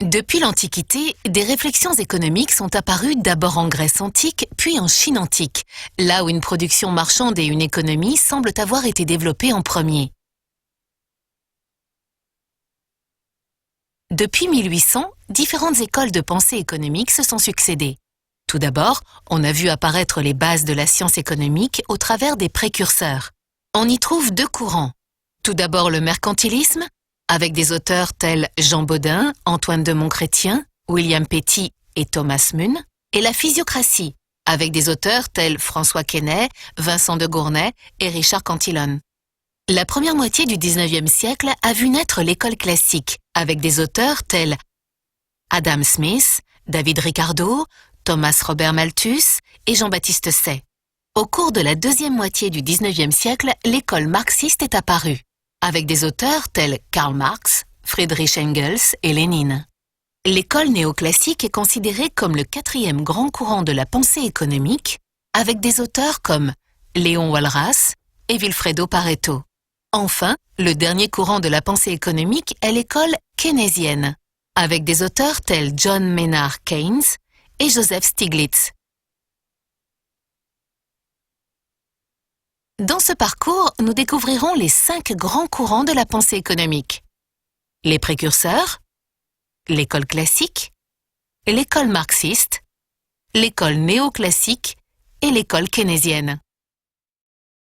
Depuis l'Antiquité, des réflexions économiques sont apparues d'abord en Grèce antique, puis en Chine antique, là où une production marchande et une économie semblent avoir été développées en premier. Depuis 1800, différentes écoles de pensée économique se sont succédées. Tout d'abord, on a vu apparaître les bases de la science économique au travers des précurseurs. On y trouve deux courants. Tout d'abord le mercantilisme, avec des auteurs tels Jean Bodin, Antoine de Montchrétien, William Petty et Thomas Mun, et la physiocratie, avec des auteurs tels François Quesnay, Vincent de Gournay et Richard Cantillon. La première moitié du XIXe siècle a vu naître l'école classique, avec des auteurs tels Adam Smith, David Ricardo, Thomas Robert Malthus et Jean-Baptiste Say. Au cours de la deuxième moitié du XIXe siècle, l'école marxiste est apparue, avec des auteurs tels Karl Marx, Friedrich Engels et Lénine. L'école néoclassique est considérée comme le quatrième grand courant de la pensée économique, avec des auteurs comme Léon Walras et Vilfredo Pareto. Enfin, le dernier courant de la pensée économique est l'école keynésienne, avec des auteurs tels John Maynard Keynes et Joseph Stiglitz. Dans ce parcours, nous découvrirons les 5 grands courants de la pensée économique. Les précurseurs, l'école classique, l'école marxiste, l'école néoclassique et l'école keynésienne.